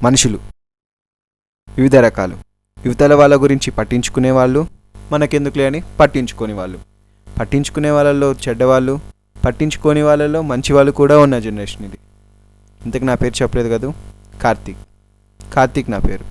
మనుషులు వివిధ రకాలు. యువతల వాళ్ళ గురించి పట్టించుకునే వాళ్ళు, మనకెందుకులే అని పట్టించుకునే వాళ్ళు. పట్టించుకునే వాళ్ళలో చెడ్డవాళ్ళు, పట్టించుకోని వాళ్ళలో మంచి వాళ్ళు కూడా ఉన్న జనరేషన్ ఇది. ఇంతకు నా పేరు చెప్పలేదు కదా, కార్తీక్ నా పేరు.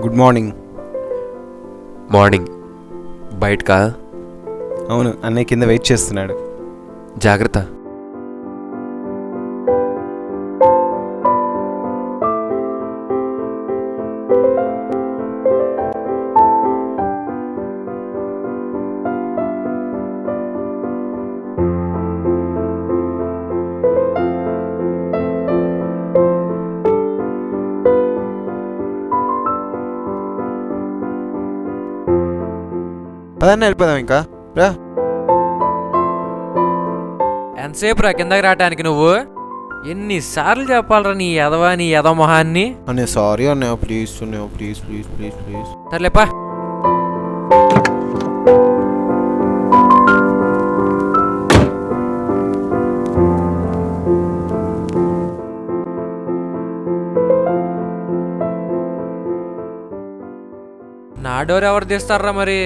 Good morning. బయటకా? అవును, అన్నయ్య కింద వెయిట్ చేస్తున్నాడు. జాగ్రత్త. పదన్న వెళ్ళిపోదాం ఇంకా రా. ఎంతసేపు రా కిందకి రావటానికి నువ్వు? ఎన్నిసార్లు చెప్పాలరా నీ ఎదవా, నీ ఎదమొహాన్ని? అన్నయ్య సారీ అన్నయ్య, ప్లీజ్ అన్నయ్య, ప్లీజ్ ప్లీజ్ ప్లీజ్ ప్లీజ్. సర్లేపా. నా డోర్ ఎవరు తీస్తారా మరి?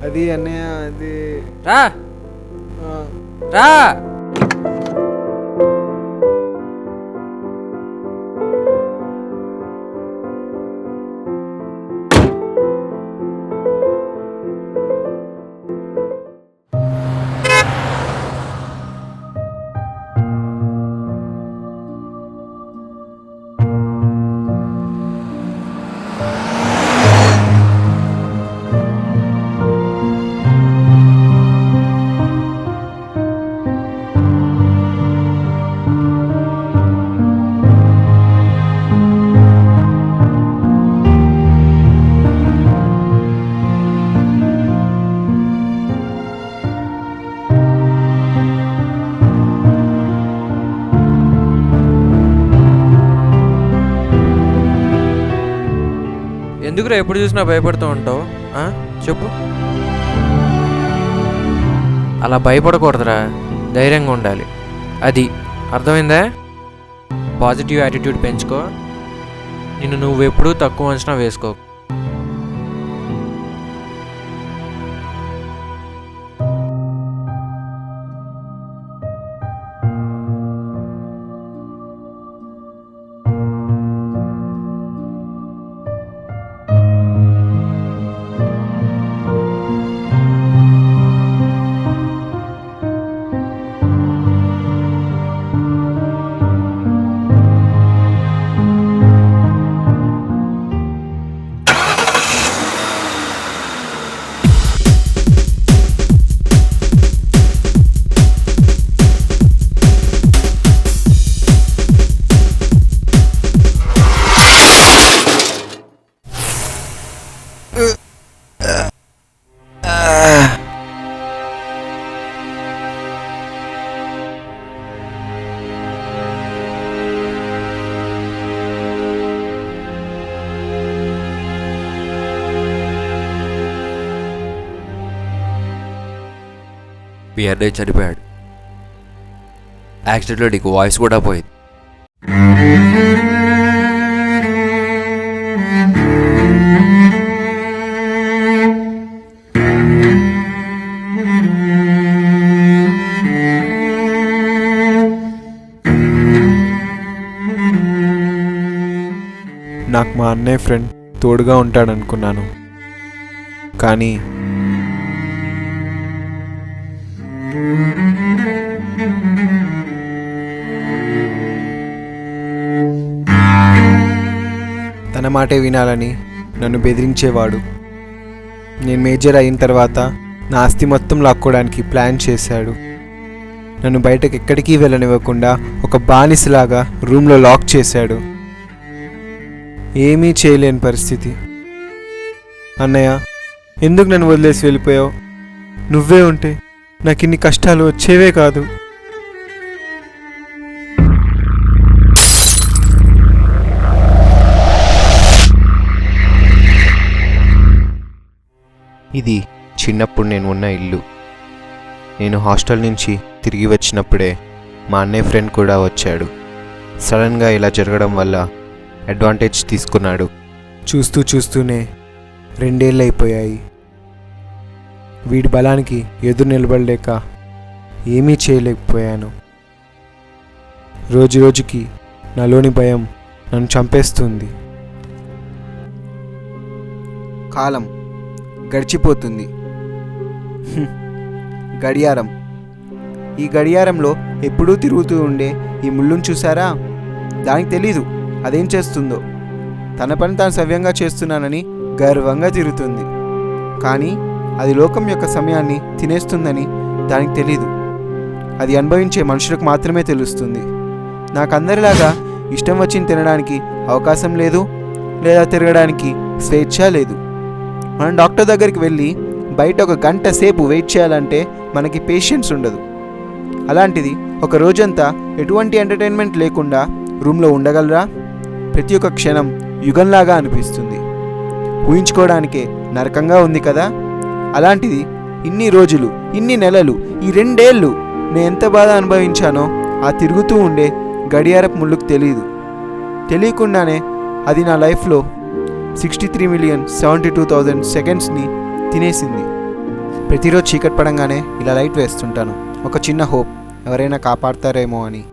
అది అన్నయ్య, అది రా రా. ఎందుకురా ఎప్పుడు చూసినా భయపడుతూ ఉంటావు? చెప్పు. అలా భయపడకూడదురా, ధైర్యంగా ఉండాలి. అది అర్థమైందా? పాజిటివ్ యాటిట్యూడ్ పెంచుకో. నిన్ను నువ్వెప్పుడూ తక్కువ అంచనా వేసుకో. మీ అన్నయ్య చనిపోయాడు. యాక్సిడెంట్లో నీకు వాయిస్ కూడా పోయింది. నాకు మా అన్నయ్య ఫ్రెండ్ తోడుగా ఉంటాడనుకున్నాను, కానీ తన మాటే వినాలని నన్ను బెదిరించేవాడు. నేను మేజర్ అయిన తర్వాత నా ఆస్తి మొత్తం లాక్కోవడానికి ప్లాన్ చేశాడు. నన్ను బయటకు ఎక్కడికి వెళ్ళనివ్వకుండా ఒక బానిసలాగా రూమ్లో లాక్ చేశాడు. ఏమీ చేయలేని పరిస్థితి. అన్నయ్య, ఎందుకు నన్ను వదిలేసి వెళ్ళిపోయావు? నువ్వే ఉంటే నాకు ఇన్ని కష్టాలు వచ్చేవే కాదు. ఇది చిన్నప్పుడు నేను ఉన్న ఇల్లు. నేను హాస్టల్ నుంచి తిరిగి వచ్చినప్పుడే మా అన్నయ్య ఫ్రెండ్ కూడా వచ్చాడు. సడన్గా ఇలా జరగడం వల్ల అడ్వాంటేజ్ తీసుకున్నాడు. చూస్తూనే 2 ఏళ్ళు అయిపోయాయి. వీడి బలానికి ఎదురు నిలబడలేక ఏమీ చేయలేకపోయాను. రోజుకి నాలోని భయం నన్ను చంపేస్తుంది. కాలం గడిచిపోతుంది. గడియారం. ఈ గడియారంలో ఎప్పుడూ తిరుగుతూ ఉండే ఈ ముళ్ళును చూసారా? దానికి తెలీదు అదేం చేస్తుందో. తన పని తాను సవ్యంగా చేస్తున్నానని గర్వంగా తిరుగుతుంది. కానీ అది లోకం యొక్క సమయాన్ని తినేస్తుందని దానికి తెలీదు. అది అనుభవించే మనుషులకు మాత్రమే తెలుస్తుంది. నాకందరిలాగా ఇష్టం వచ్చింది తినడానికి అవకాశం లేదు, లేదా తిరగడానికి స్వేచ్ఛ లేదు. మనం డాక్టర్ దగ్గరికి వెళ్ళి బయట 1 గంట సేపు వెయిట్ చేయాలంటే మనకి పేషెన్స్ ఉండదు. అలాంటిది ఒక రోజంతా ఎటువంటి ఎంటర్టైన్మెంట్ లేకుండా రూమ్లో ఉండగలరా? ప్రతి ఒక్క క్షణం యుగంలాగా అనిపిస్తుంది. ఊహించుకోవడానికే నరకంగా ఉంది కదా. అలాంటిది ఇన్ని రోజులు, ఇన్ని నెలలు, ఈ 2 ఏళ్ళు నేను ఎంత బాధ అనుభవించానో ఆ తిరుగుతూ ఉండే గడియారపు ముళ్ళుకు తెలియకుండానే అది నా లైఫ్లో 63,72,000 సెకండ్స్ని తినేసింది. ప్రతిరోజు చీకటి పడంగానే ఇలా లైట్ వేస్తుంటాను. ఒక చిన్న హోప్, ఎవరైనా కాపాడతారేమో అని.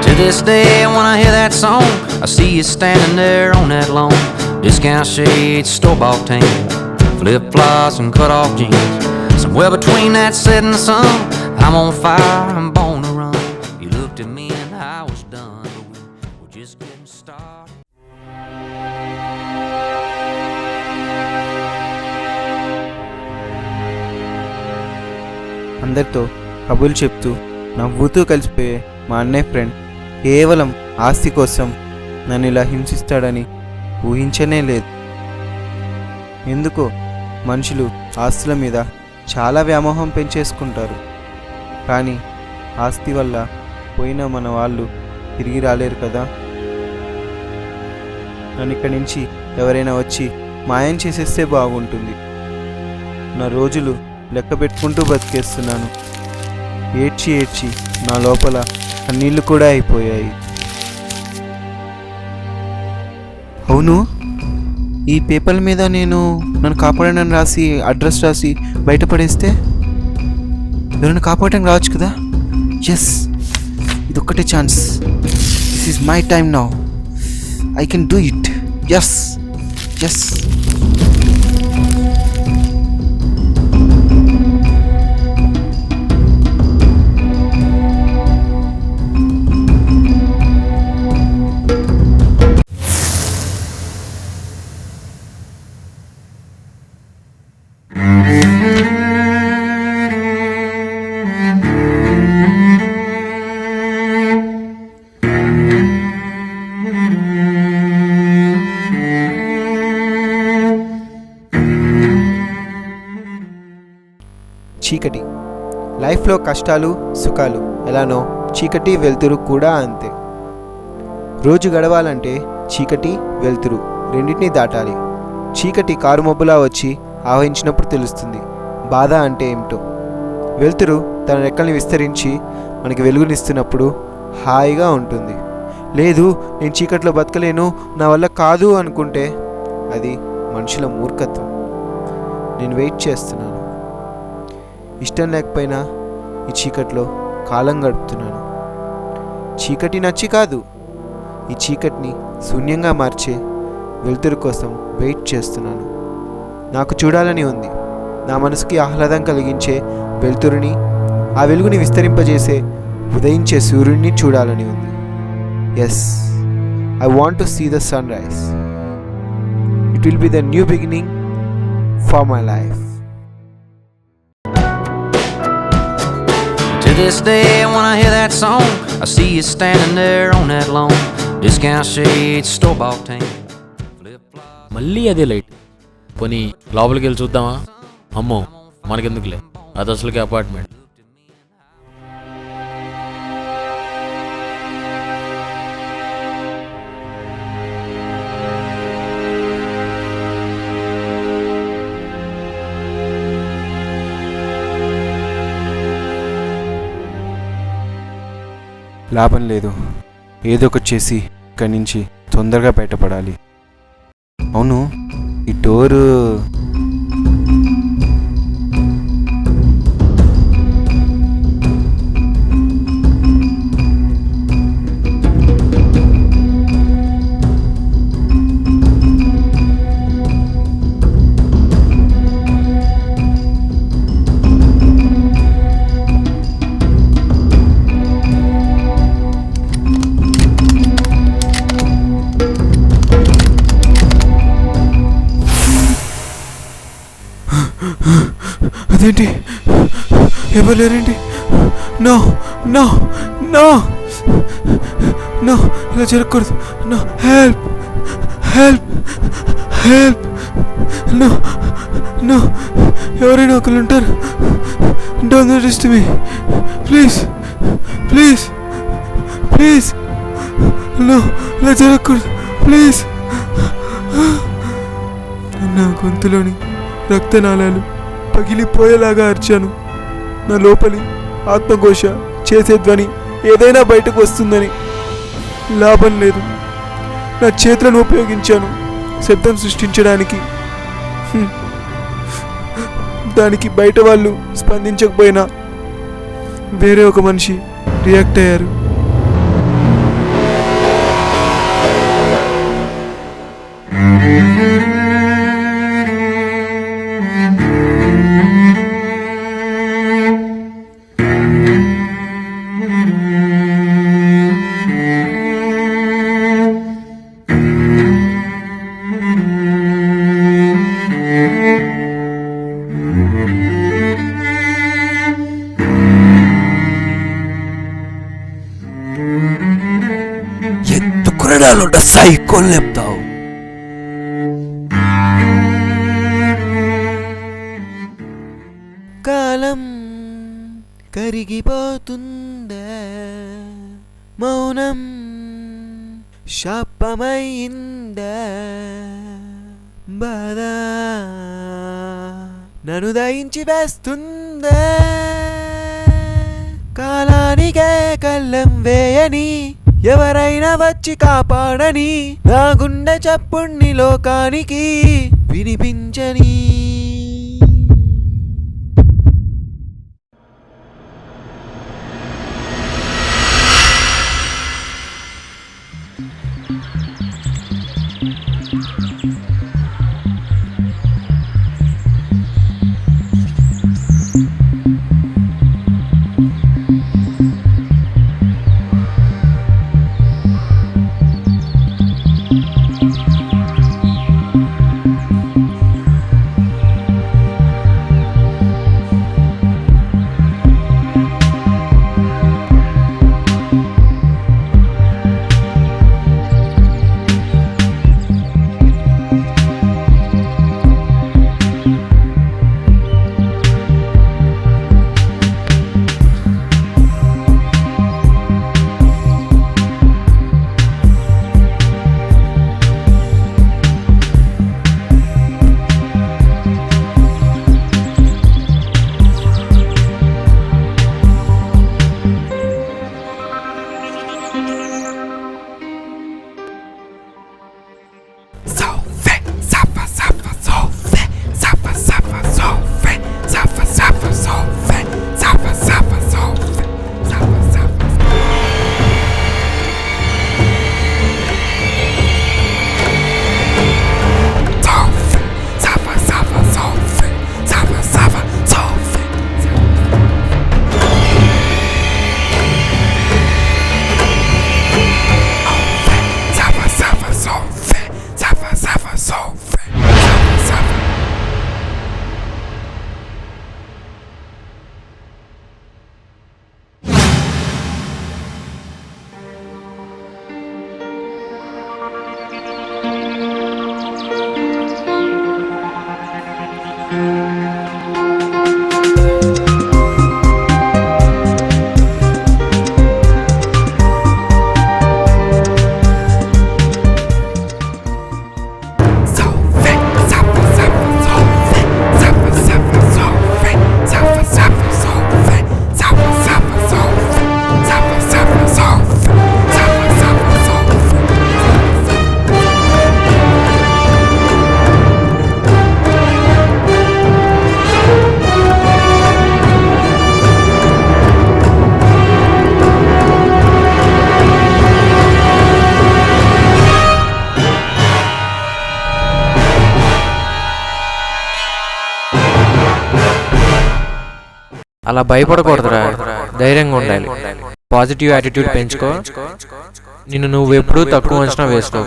To this day, when I hear that song, I see you standing there on that lawn. Discount shades, store-bought tan, flip-flops and cut-off jeans. Somewhere between that setting sun, I'm on fire, I'm born to run. You looked at me and I was done, but we were just getting started. అందరితో కబుర్లు చెప్తూ నవ్వుతూ కలిసిపోయే మా అన్నయ్య friend కేవలం ఆస్తి కోసం నన్ను ఇలా హింసిస్తాడని ఊహించనే లేదు. ఎందుకో మనుషులు ఆస్తుల మీద చాలా వ్యామోహం పెంచేసుకుంటారు. కానీ ఆస్తి వల్ల పోయిన మన వాళ్ళు తిరిగి రాలేరు కదా. నన్ను ఇక్కడి నుంచి ఎవరైనా వచ్చి మాయం చేసేస్తే బాగుంటుంది. నా రోజులు లెక్క పెట్టుకుంటూ బతికేస్తున్నాను. ఏడ్చి నా లోపల కన్నీళ్ళు కూడా అయిపోయాయి. అవును, ఈ పేపర్ల మీద నన్ను కాపాడనని రాసి అడ్రస్ రాసి బయటపడేస్తే ఎవరైనా కాపాడటానికి రావచ్చు కదా. ఎస్, ఇదొక్కటే chance. This is my time now. I can do it. Yes. చీకటి. లైఫ్లో కష్టాలు సుఖాలు ఎలానో చీకటి వెలుతురు కూడా అంతే. రోజు గడవాలంటే చీకటి వెలుతురు రెండింటినీ దాటాలి. చీకటి కారు మబ్బులా వచ్చి ఆవహించినప్పుడు తెలుస్తుంది బాధ అంటే ఏమిటో. వెలుతురు తన రెక్కల్ని విస్తరించి మనకి వెలుగునిస్తున్నప్పుడు హాయిగా ఉంటుంది. లేదు, నేను చీకట్లో బతకలేను, నా వల్ల కాదు అనుకుంటే అది మనుషుల మూర్ఖత్వం. నేను వెయిట్ చేస్తున్నాను. ఇష్టం లేకపోయినా ఈ చీకట్లో కాలం గడుపుతున్నాను. చీకటి నచ్చి కాదు, ఈ చీకటిని శూన్యంగా మార్చే వెలుతురు కోసం వెయిట్ చేస్తున్నాను. నాకు చూడాలని ఉంది. నా మనసుకి ఆహ్లాదం కలిగించే వెలుతురుని, ఆ వెలుగుని విస్తరింపజేసే ఉదయించే సూర్యుడిని చూడాలని ఉంది. Yes, I want to see the sun rise. It will be the new beginning for my life. To this day, when I hear that song, I see you standing there on that lawn. Discount shades, store-bought tank, flip-flops. మళ్ళీ అదే light. పోనీ లోపలికి వెళ్ళి చూద్దామా? అమ్మో మనకెందుకులే, అది అసలుకి అపార్ట్మెంట్. లాభం లేదు, ఏదో ఒకటి చేసి ఇక్కడి నుంచి తొందరగా బయటపడాలి. అవును, ఈ డోరు అదేంటి, ఎవరు లేరేంటి? నో నో నో నో, ఇలా జరగకూడదు. No, help help help. No no, ఎవరైనా ఒకరు ఉంటారు. Don't rest me, please please please. No, ఇలా జరగకూడదు, ప్లీజ్. నా గొంతులోని రక్తనాళాలు పగిలిపోయేలాగా అరిచాను. నా లోపలి ఆత్మఘోష చేసే ధ్వని ఏదైనా బయటకు వస్తుందని. లాభం లేదు, నా చేతులను ఉపయోగించాను శబ్దం సృష్టించడానికి. దానికి బయట వాళ్ళు స్పందించకపోయినా వేరే ఒక మనిషి రియాక్ట్ అయ్యారు. ఎందుకు సైకోలు లేపుతావు? కాలం కరిగిపోతుందా, మౌనం శాపమైందా, బాధ నన్ను దయించి వేస్తుందా, కాలానికే కళ్ళం వేయని ఎవరైనా వచ్చి కాపాడని, నా గుండె చప్పుణ్ణి లోకానికి వినిపించని. అలా భయపడకూడదురా, ధైర్యంగా ఉండాలి. పాజిటివ్ యాటిట్యూడ్ పెంచుకో. నిన్ను నువ్వెప్పుడూ తక్కువ అంచనా వేసుకో.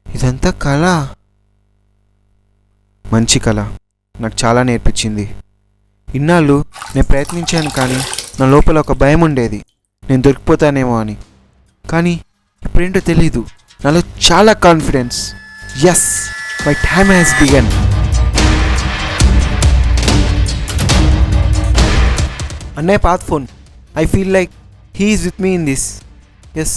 ఇదంతా కళ. మంచి కళ నాకు చాలా నేర్పించింది. ఇన్నాళ్ళు నేను ప్రయత్నించాను, కానీ నా లోపల ఒక భయం ఉండేది, నేను దొరికిపోతానేమో అని. కానీ ఇప్పుడేంటో తెలీదు, నాలో చాలా confidence. Yes, my time has begun. అన్నయ్య పాత్ phone. I feel like he is with me in this. Yes.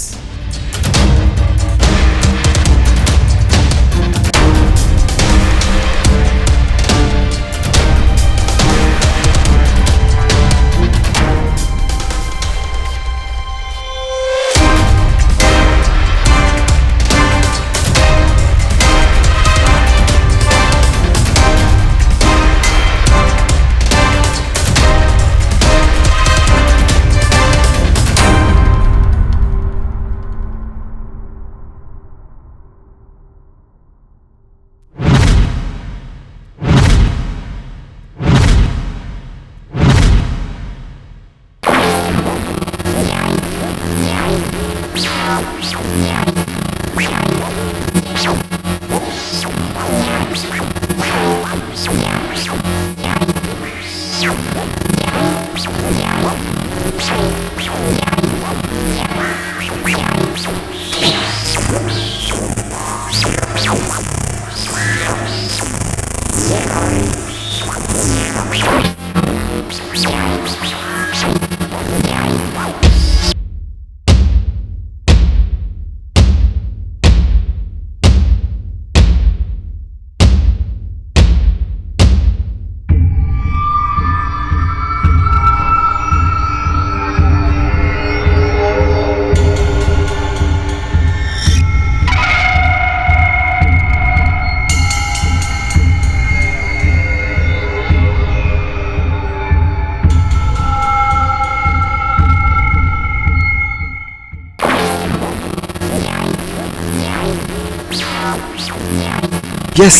Yes!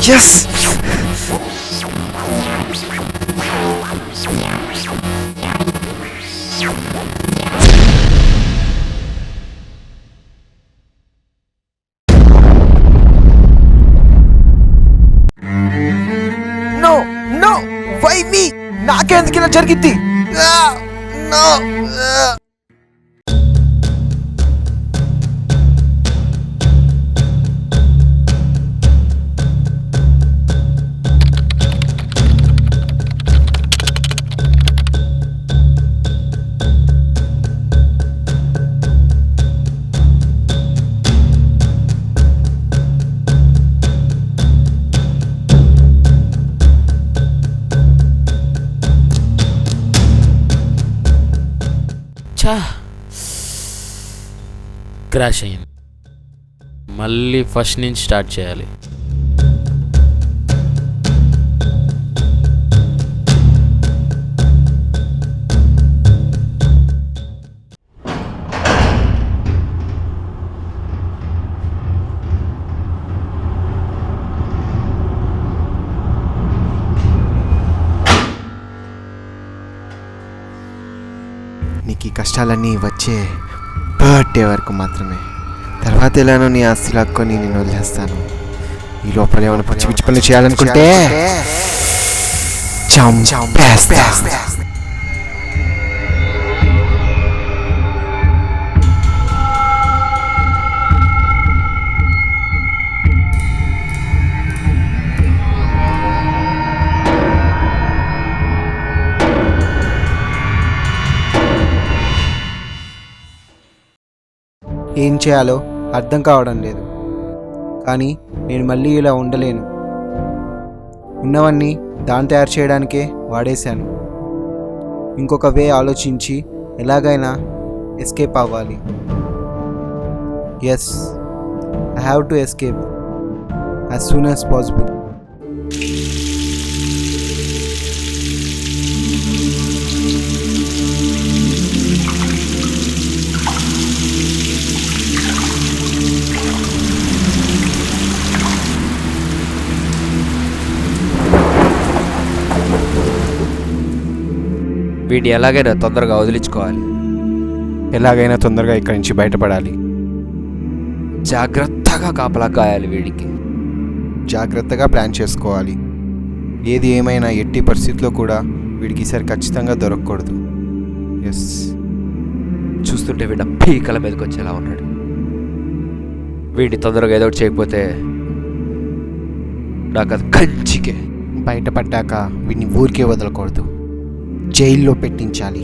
Yes! No! No! Why me? నాకెందుకు ఇలా జరిగింది? No! క్రాష్ అయింది. మళ్ళీ ఫస్ట్ నుంచి స్టార్ట్ చేయాలి. నీకు ఈ కష్టాలన్నీ వచ్చే బర్త్డే వరకు మాత్రమే. తర్వాత ఎలానో నీ ఆస్తి లాక్కొని నేను వదిలేస్తాను. ఈ లోపల ఏమైనా పిచ్చి పిచ్చి పనులు చేయాలనుకుంటే చంపేస్తా. ఏం చేయాలో అర్థం కావడం లేదు, కానీ నేను మళ్ళీ ఇలా ఉండలేను. ఉన్నవన్నీ దాన్ని తయారు చేయడానికే వాడేశాను. ఇంకొక వే ఆలోచించి ఎలాగైనా ఎస్కేప్ అవ్వాలి. Yes, I have to escape as soon as possible. వీడిని ఎలాగైనా తొందరగా వదిలించుకోవాలి. ఎలాగైనా తొందరగా ఇక్కడి నుంచి బయటపడాలి. జాగ్రత్తగా కాపలా కాయాలి వీడికి. జాగ్రత్తగా ప్లాన్ చేసుకోవాలి. ఏది ఏమైనా ఎట్టి పరిస్థితిలో కూడా వీడికి ఈసారి ఖచ్చితంగా దొరకకూడదు. ఎస్, చూస్తుంటే వీడ పీకల మీదకి వచ్చేలా ఉన్నాడు. వీడిని తొందరగా ఏదో ఒకటి చేయకపోతే నాకు అది కంచికే. బయటపడ్డాక వీడిని ఊరికే వదలకూడదు, జైల్లో పెట్టించాలి.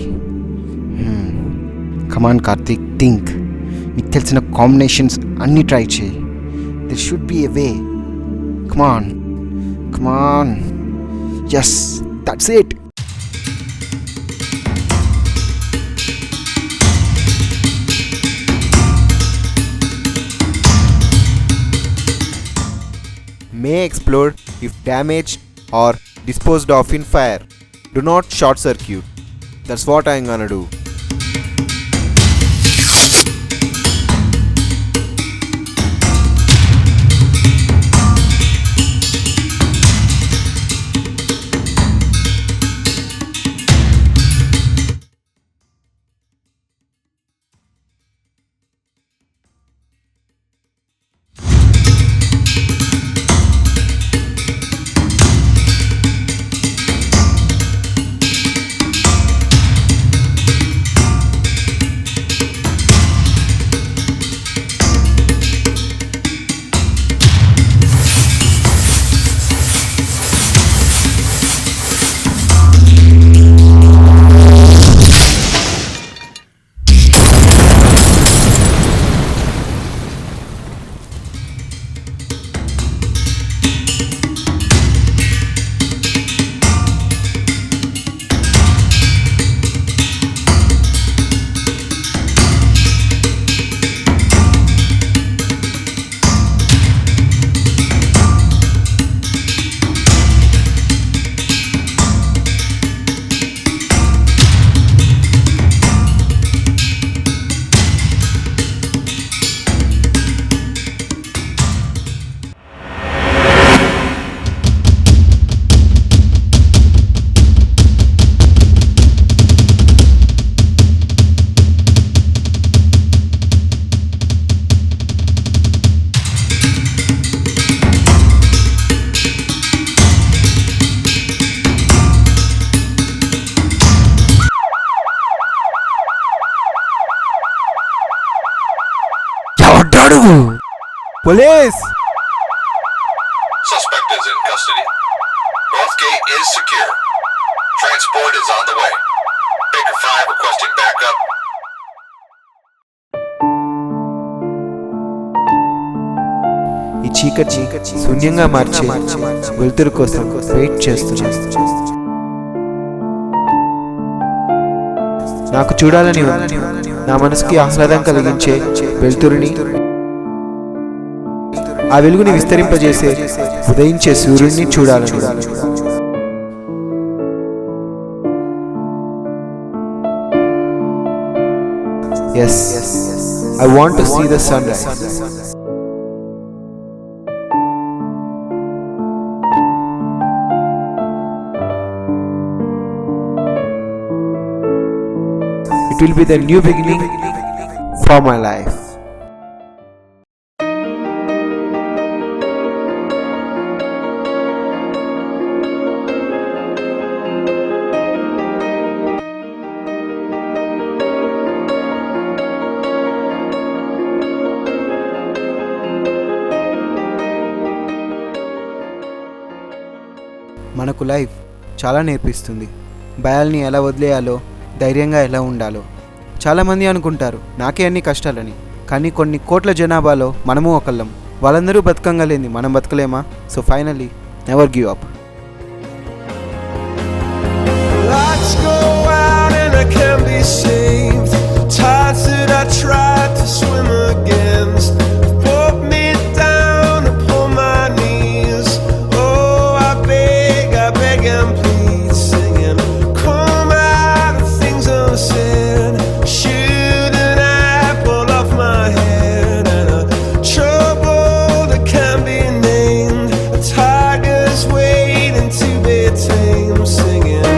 కమాన్ కార్తీక్, థింక్. నీకు తెలిసిన కాంబినేషన్స్ అన్నీ ట్రై చేయి. There should be a way. Come on come on. Yes, that's it. May explode if damaged or disposed of in fire. Do not short circuit. That's what I'm gonna do. Police! Suspect is in custody. North gate is secure. Transport is on the way. Baker 5 requesting backup. ఈ చీకటి శూన్యంగా మార్చే వెలుతురు కోసం wait చేస్తున్నాను. నాకు చూడాలని ఉంది. నా మనసుకి ఆహ్లాదం కలిగించే వెలుతురుని, ఆ వెలుగుని విస్తరింపజేసే ఉదయించే సూర్యుడిని చూడాలని. Yes, I want to see the sun rise. It will be the new beginning for my life. మనకు లైఫ్ చాలా నేర్పిస్తుంది. భయాల్ని ఎలా వదిలేయాలో, ధైర్యంగా ఎలా ఉండాలో. చాలామంది అనుకుంటారు నాకే అన్ని కష్టాలని, కానీ కొన్ని కోట్ల జనాభాలో మనము ఒకళ్ళం. వాళ్ళందరూ బతకంగా లేని మనం బతకలేమా? So finally never give up. Lights go out and I can't be saved. Tides that I tried to swim against pulled me down upon my knees. Oh, I beg and plead, singing, come out of things unsaid. Shoot an apple off my head, and a trouble that can't be named. A tiger's waiting to be tamed, singing.